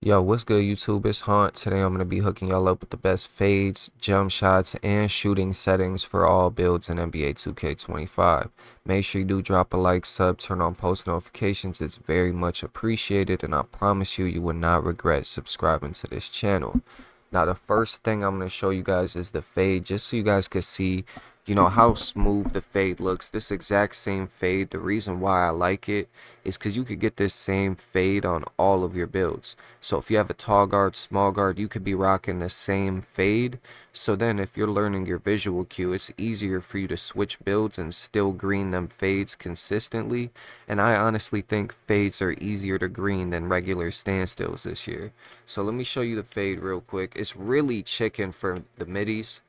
Yo, what's good, YouTube? It's Haunt. Today I'm going to be hooking y'all up with the best fades, jump shots, and shooting settings for all builds in NBA 2K25. Make sure you do drop a like, sub, turn on post notifications. It's very much appreciated, and I promise you, you will not regret subscribing to this channel. Now, the first thing I'm going to show you guys is the fade, just so you guys can see, how smooth the fade looks. This exact same fade, the reason why I like it is because you could get this same fade on all of your builds. So if you have a tall guard, small guard, you could be rocking the same fade. So then if you're learning your visual cue, it's easier for you to switch builds and still green them fades consistently. And I honestly think fades are easier to green than regular standstills this year. So let me show you the fade real quick. It's really chicken for the middies.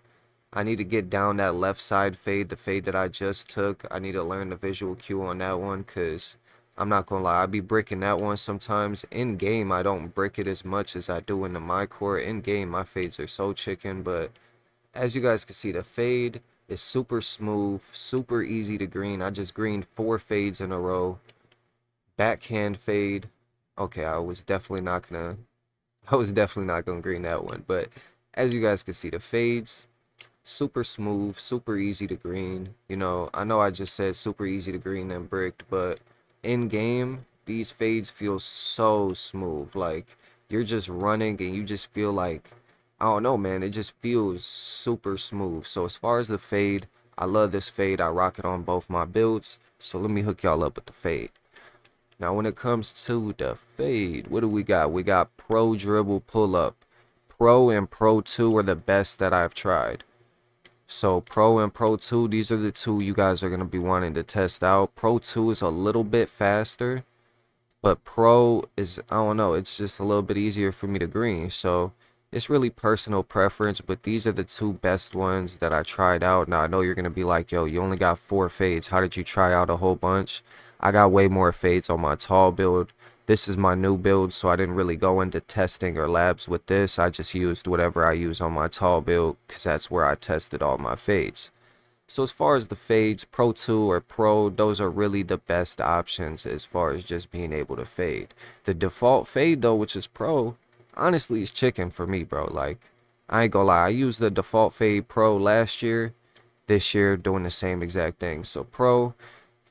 I need to get down that left side fade, the fade that I just took. I need to learn the visual cue on that one because I'm not gonna lie, I be bricking that one sometimes. In game, I don't brick it as much as I do in the mycore. In game, my fades are so chicken, but as you guys can see, the fade is super smooth, super easy to green. I just greened 4 fades in a row. Backhand fade. Okay, I was definitely not gonna green that one, but as you guys can see, the fades super smooth, super easy to green. I know I just said super easy to green and bricked, but in game, these fades feel so smooth. Like, you're just running and you just feel like, I don't know, man, it just feels super smooth. So as far as the fade, I love this fade. I rock it on both my builds. So let me hook y'all up with the fade. Now, when it comes to the fade, what do we got? We got Pro Dribble Pull Up. Pro and Pro 2 are the best that I've tried. So Pro and Pro 2, these are the two you guys are going to be wanting to test out. Pro 2 is a little bit faster, but Pro is, I don't know, it's just a little bit easier for me to green. So it's really personal preference, but these are the two best ones that I tried out. Now, I know you're going to be like, yo, you only got 4 fades. How did you try out a whole bunch? I got way more fades on my tall build. This is my new build, so I didn't really go into testing or labs with this. I just used whatever I use on my tall build because that's where I tested all my fades. So as far as the fades, Pro 2 or Pro, those are really the best options as far as just being able to fade. The default fade though, which is Pro, honestly is chicken for me, bro. Like, I ain't gonna lie, I used the default fade Pro last year. This year doing the same exact thing. So Pro,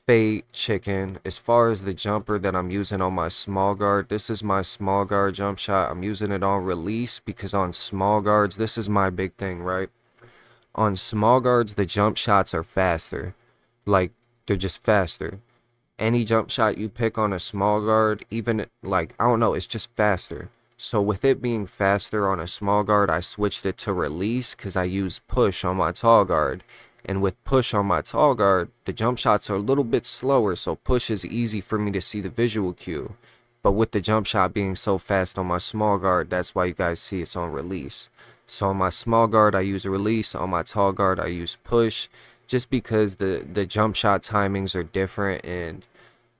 fade, chicken. As far as the jumper that I'm using on my small guard, this is my small guard jump shot. I'm using it on release because on small guards, this is my big thing, right? On small guards, the jump shots are faster. Like, they're just faster. Any jump shot you pick on a small guard, even like, I don't know, it's just faster. So with it being faster on a small guard, I switched it to release because I use push on my tall guard. And with push on my tall guard, the jump shots are a little bit slower, so push is easy for me to see the visual cue. But with the jump shot being so fast on my small guard, that's why you guys see it's on release. So on my small guard, I use release. On my tall guard, I use push. Just because the jump shot timings are different, and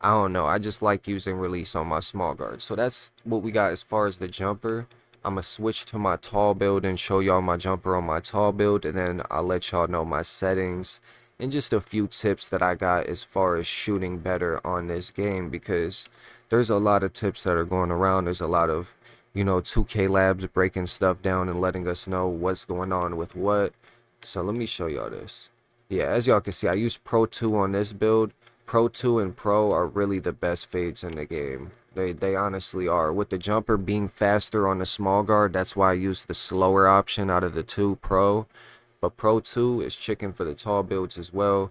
I don't know, I just like using release on my small guard. So that's what we got as far as the jumper. I'm going to switch to my tall build and show y'all my jumper on my tall build, and then I'll let y'all know my settings and just a few tips that I got as far as shooting better on this game, because there's a lot of tips that are going around. There's a lot of, 2K labs breaking stuff down and letting us know what's going on with what. So let me show y'all this. Yeah, as y'all can see, I use Pro 2 on this build. Pro 2 and Pro are really the best fades in the game. They honestly are. With the jumper being faster on the small guard, that's why I use the slower option out of the two Pro. But Pro 2 is chicken for the tall builds as well.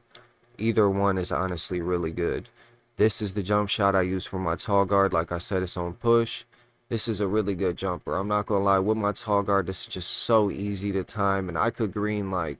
Either one is honestly really good. This is the jump shot I use for my tall guard. Like I said, it's on push. This is a really good jumper. I'm not gonna lie, with my tall guard, this is just so easy to time. And I could green like,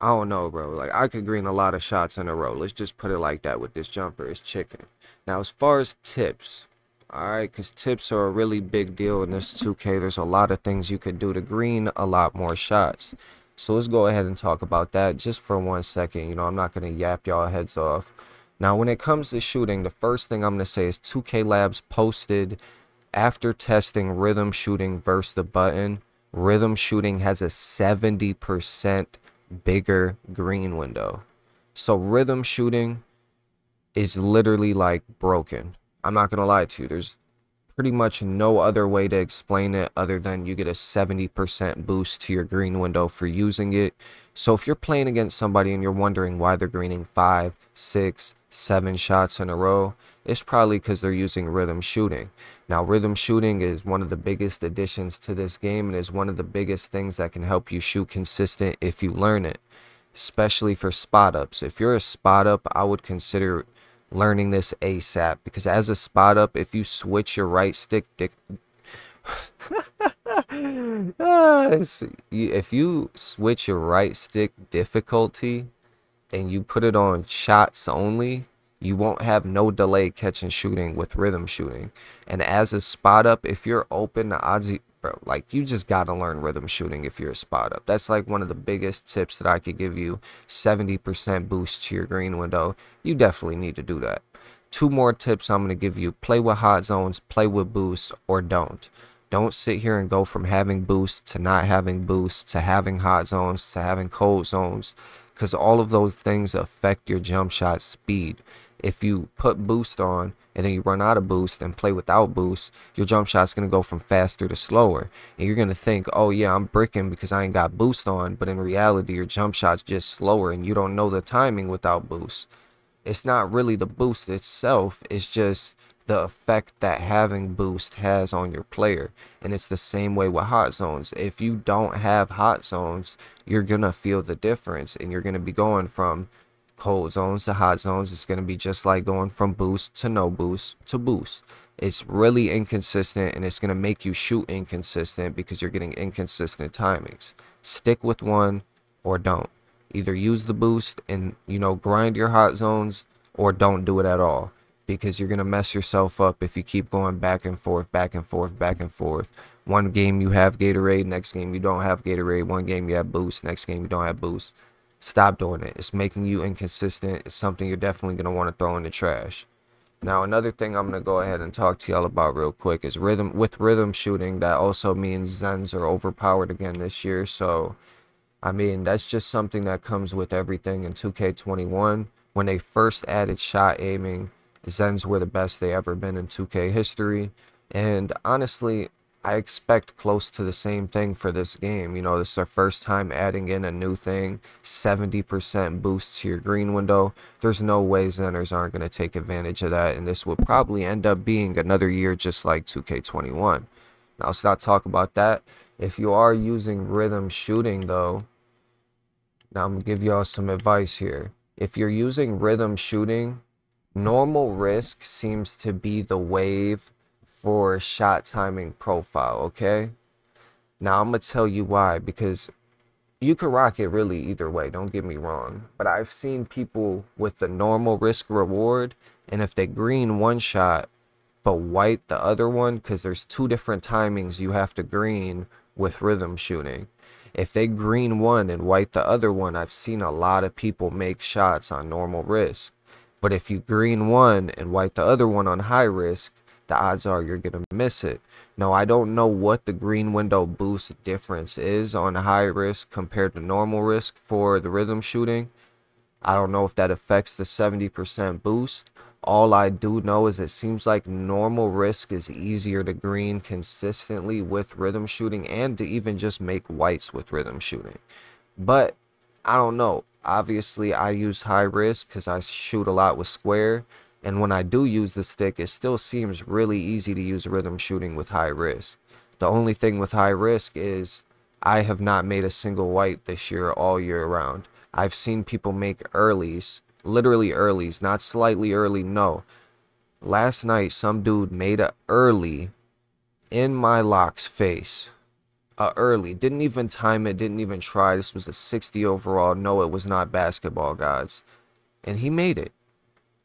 I don't know, bro. Like, I could green a lot of shots in a row. Let's just put it like that with this jumper. It's chicken. Now, as far as tips, alright, because tips are a really big deal in this 2K. There's a lot of things you could do to green a lot more shots. So let's go ahead and talk about that just for 1 second. I'm not going to yap y'all heads off. Now, when it comes to shooting, the first thing I'm going to say is 2K Labs posted after testing rhythm shooting versus the button. Rhythm shooting has a 70% bigger green window. So rhythm shooting is literally like broken. I'm not gonna lie to you, there's pretty much no other way to explain it other than you get a 70% boost to your green window for using it. So if you're playing against somebody and you're wondering why they're greening 5, 6, 7 shots in a row, it's probably because they're using rhythm shooting. Now, rhythm shooting is one of the biggest additions to this game and is one of the biggest things that can help you shoot consistent if you learn it, especially for spot ups. If you're a spot up, I would consider learning this ASAP, because as a spot up, if you switch your right stick if you switch your right stick difficulty and you put it on shots only, you won't have no delay catching shooting with rhythm shooting. And as a spot up, if you're open, the odds, bro, like, you just gotta learn rhythm shooting if you're a spot up. That's like one of the biggest tips that I could give you. 70% boost to your green window. You definitely need to do that. 2 more tips I'm gonna give you: play with hot zones, play with boosts, or don't. Don't sit here and go from having boosts to not having boosts to having hot zones to having cold zones, because all of those things affect your jump shot speed. If you put boost on and then you run out of boost and play without boost, your jump shot's going to go from faster to slower. And you're going to think, oh yeah, I'm bricking because I ain't got boost on. But in reality, your jump shot's just slower and you don't know the timing without boost. It's not really the boost itself, it's just the effect that having boost has on your player. And it's the same way with hot zones. If you don't have hot zones, you're going to feel the difference and you're going to be going from cold zones to hot zones. It's going to be just like going from boost to no boost to boost. It's really inconsistent, and it's going to make you shoot inconsistent because you're getting inconsistent timings. Stick with one or don't. Either use the boost and, you know, grind your hot zones, or don't do it at all, because you're going to mess yourself up if you keep going back and forth, back and forth, back and forth. One game you have Gatorade, next game you don't have Gatorade. One game you have boost, next game you don't have boost. Stop doing it. It's making you inconsistent. It's something you're definitely going to want to throw in the trash. Now, another thing I'm going to go ahead and talk to y'all about real quick is rhythm. With rhythm shooting, that also means Zens are overpowered again this year. So, I mean, that's just something that comes with everything in 2K21. When they first added shot aiming, Zens were the best they ever been in 2K history. And honestly, I expect close to the same thing for this game. You know, this is their first time adding in a new thing. 70% boost to your green window. There's no way Zeners aren't going to take advantage of that, and this will probably end up being another year just like 2K21. Now, let's not talk about that. If you are using rhythm shooting, though, now I'm going to give y'all some advice here. If you're using rhythm shooting, normal risk seems to be the wave for shot timing profile, okay? Now I'm gonna tell you why, because you could rock it really either way, don't get me wrong, but I've seen people with the normal risk reward, and if they green one shot but white the other one, because there's 2 different timings you have to green with rhythm shooting. If they green one and white the other one, I've seen a lot of people make shots on normal risk. But if you green one and white the other one on high risk, the odds are you're going to miss it. Now, I don't know what the green window boost difference is on high risk compared to normal risk for the rhythm shooting. I don't know if that affects the 70% boost. All I do know is it seems like normal risk is easier to green consistently with rhythm shooting, and to even just make whites with rhythm shooting. But I don't know. Obviously, I use high risk because I shoot a lot with square. And when I do use the stick, it still seems really easy to use rhythm shooting with high risk. The only thing with high risk is I have not made a single white this year all year round. I've seen people make earlies, literally earlies, not slightly early, no. Last night, some dude made a early in my lock's face. Early. Didn't even time it, didn't even try. This was a 60 overall. No, it was not basketball, guys. And he made it.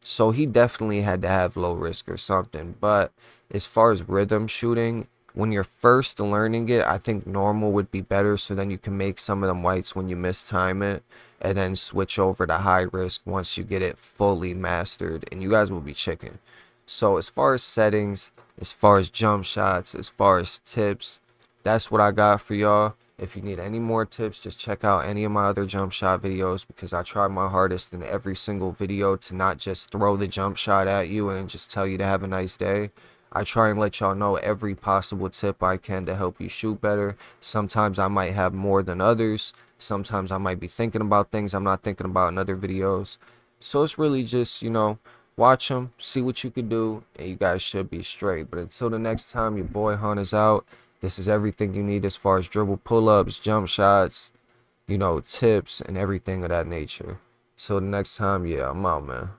So he definitely had to have low risk or something. But as far as rhythm shooting, when you're first learning it, I think normal would be better, so then you can make some of them whites when you mistime it, and then switch over to high risk once you get it fully mastered, and you guys will be chicken. So as far as settings, as far as jump shots, as far as tips, that's what I got for y'all. If you need any more tips, just check out any of my other jump shot videos, because I try my hardest in every single video to not just throw the jump shot at you and just tell you to have a nice day. I try and let y'all know every possible tip I can to help you shoot better. Sometimes I might have more than others. Sometimes I might be thinking about things I'm not thinking about in other videos. So it's really just, you know, watch them, see what you can do, and you guys should be straight. But until the next time, your boy Hunt is out. This is everything you need as far as dribble pull-ups, jump shots, you know, tips, and everything of that nature. Till the next time, yeah, I'm out, man.